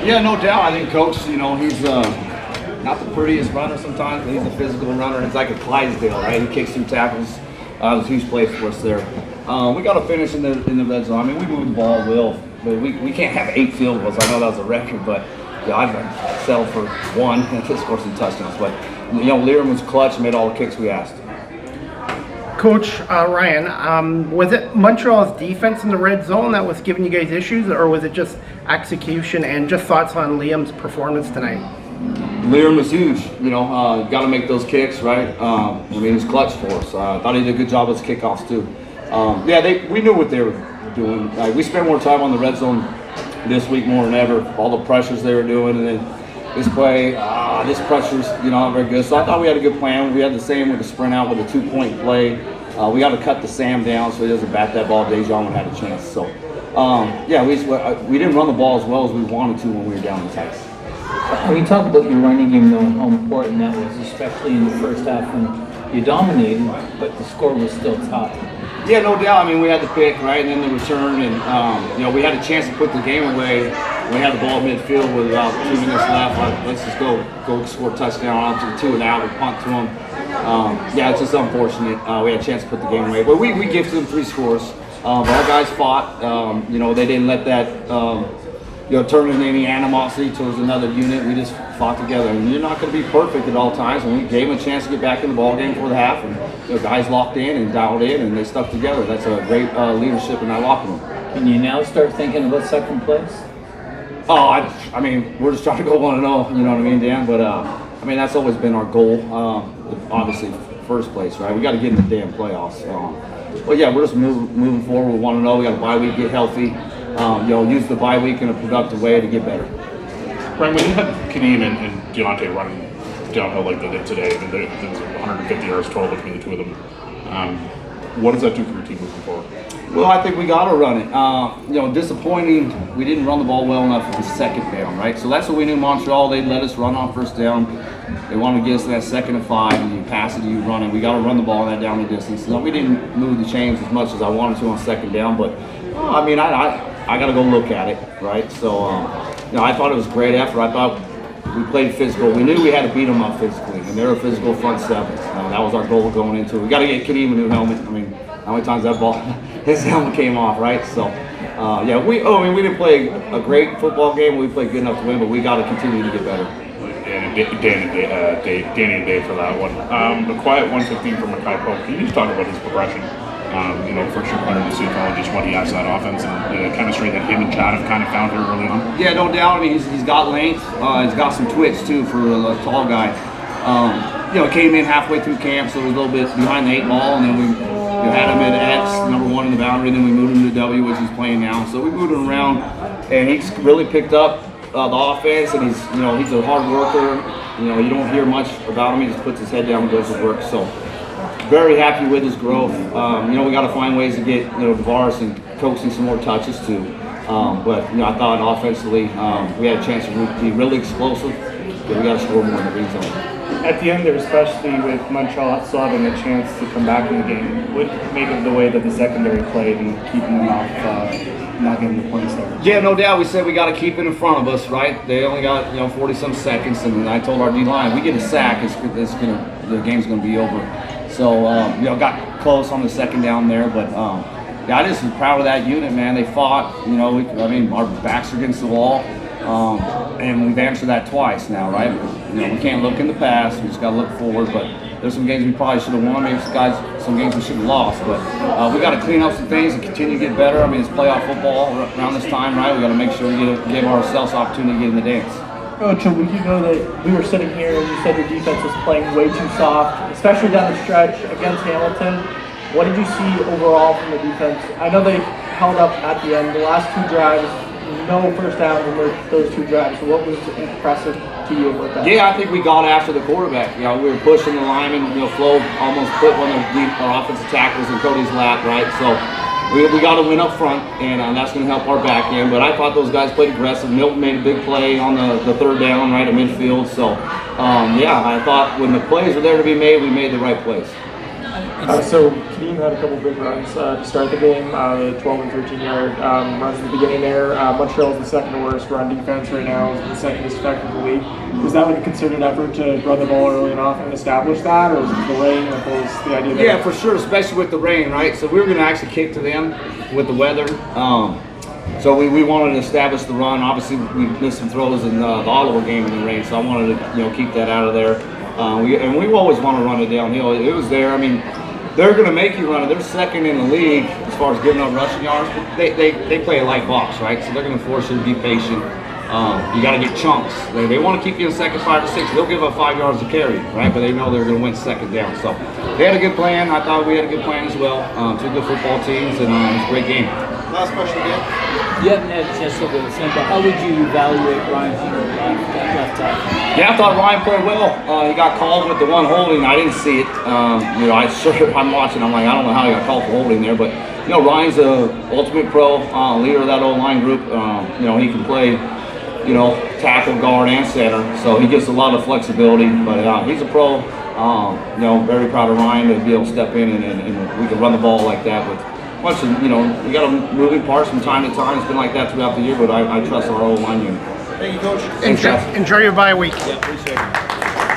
Yeah, no doubt. I think Coach, he's not the prettiest runner sometimes, but he's a physical runner. It's like a Clydesdale, right? He kicks through tackles. It was a huge play for us there. We got to finish in the red zone. I mean, we moved the ball well, but we can't have 8 field goals. I know that was a record, but I'd settle for 1 and score some touchdowns. But Liam was clutch and made all the kicks we asked. Coach Ryan, was it Montreal's defense in the red zone that was giving you guys issues, or was it just execution? And just thoughts on Liam's performance tonight? Liam was huge. Got to make those kicks, right? He was clutch for us. I thought he did a good job with his kickoffs too. We knew what they were doing. We spent more time on the red zone this week more than ever. All the pressures they were doing, and then this play, this pressure's not very good. So I thought we had a good plan. We had the same with the sprint out with a 2-point play. We got to cut the Sam down so he doesn't bat that ball. Dejon would have a chance. So we didn't run the ball as well as we wanted to when we were down the Texas. When you talk about your running game, though, how important that was, especially in the first half when you dominated, but the score was still tough. Yeah, no doubt. We had the pick, right, and then the return, and we had a chance to put the game away. We had the ball at midfield with about 2 minutes left. Let's just go score a touchdown out to 2 and out. We punt to them. It's just unfortunate. We had a chance to put the game away, but we gifted them 3 scores. Our guys fought. They didn't let that turn into any animosity towards another unit. We just fought together. And you're not going to be perfect at all times. And we gave them a chance to get back in the ball game for the half. And guys locked in and dialed in, and they stuck together. That's a great leadership in that locker room. Can you now start thinking about second place? We're just trying to go 1-0. You know what I mean, Dan? But that's always been our goal. Obviously, first place, right? We got to get in the damn playoffs. We're just moving forward. We want to know. We got a bye week, get healthy. Use the bye week in a productive way to get better. Brian, when you had Kadeem and Deontay running downhill like they did today, there's 150 yards total between the two of them. What does that do for your team moving forward? Well, I think we got to run it. Disappointing, we didn't run the ball well enough for the second down, right? So that's what we knew Montreal. They'd let us run on first down. They wanted to get us to that 2nd and 5, and you pass it, you run it. We got to run the ball in that down the distance. So we didn't move the chains as much as I wanted to on second down, but I got to go look at it, right? So, I thought it was a great effort. I thought we played physical. We knew we had to beat them up physically, and they're a physical front 7. That was our goal going into it. We got to get Kadeem a new helmet. How many times that ball, his helmet came off, right? So, we didn't play a great football game. We played good enough to win, but we got to continue to get better. Danny and Dave for that one. The quiet 115 from Makai Pope. Can you just talk about his progression? First year player in the CFL, just what he adds to that offense and the chemistry that him and Chad have kind of found here early on. Yeah, no doubt. He's got length. He's got some twitch too for a tall guy. Came in halfway through camp, so he was a little bit behind the 8 ball, and then we had him at X, number 1 in the boundary, and then we moved him to W, which he's playing now. So we moved him around, and he's really picked up the offense, and he's a hard worker. You don't hear much about him. He just puts his head down and goes to work. So very happy with his growth. We got to find ways to get DeVaris and coaxing some more touches too. But I thought offensively we had a chance to be really explosive. But we got to score more in the red zone. At the end there, especially with Montreal still having a chance to come back in the game, what made of the way that the secondary played and keeping them off, not getting the points there? Yeah, no doubt. We said we got to keep it in front of us, right? They only got 40-some seconds, and I told our D-line, we get a sack, the game's going to be over. So got close on the second down there, but I just was proud of that unit, man. They fought. Our backs are against the wall. And we've answered that twice now, right? We can't look in the past. We just got to look forward. But there's some games we probably should have won. Maybe some games we should have lost. But we got to clean up some things and continue to get better. It's playoff football around this time, right? We got to make sure we give ourselves opportunity to get in the dance. Coach, a week ago that we were sitting here and you said your defense was playing way too soft, especially down the stretch against Hamilton. What did you see overall from the defense? I know they held up at the end. The last 2 drives, no first downs in those 2 drives. So what was impressive to you about that? Yeah, I think we got after the quarterback. We were pushing the lineman. Flo almost put one of our offensive tackles in Cody's lap, right? So we got to win up front, and that's going to help our back end. But I thought those guys played aggressive. Milton made a big play on the 3rd down, right at midfield. So, I thought when the plays were there to be made, we made the right plays. So Kadeem had a couple big runs to start the game, 12 and 13-yard runs at the beginning there. Montreal's the second worst run defense right now, is the second most effective in the league. Was that like a concerted effort to run the ball early and often and establish that, or was it the rain, or was the idea that... Yeah, for sure, especially with the rain, right? So we were going to actually kick to them with the weather. So we wanted to establish the run. Obviously, we missed some throws in the Ottawa game in the rain, so I wanted to keep that out of there. We always want to run it downhill. It was there. I mean, they're going to make you run it. They're second in the league as far as giving up rushing yards. But they play a light box, right? So they're going to force you to be patient. You got to get chunks. They want to keep you in second 5 or 6. They'll give up 5 yards to carry, right? But they know they're going to win second down. So they had a good plan. I thought we had a good plan as well. Two good football teams, and it was a great game. Last question again. You haven't had a chance to look at the film, but how would you evaluate Ryan Hunter left tackle? Yeah, I thought Ryan played well. He got called with the one holding. I didn't see it. I'm watching. I'm like, I don't know how he got called for holding there, but Ryan's a ultimate pro, leader of that old line group. He can play, tackle, guard, and center. So he gets a lot of flexibility. But he's a pro. Very proud of Ryan to be able to step in and we can run the ball like that with. Bunch of, we got a moving parts from time to time. It's been like that throughout the year, but I trust our old line unit. Thank you, Coach. Thanks, guys. Enjoy your bye week. Yeah, appreciate it.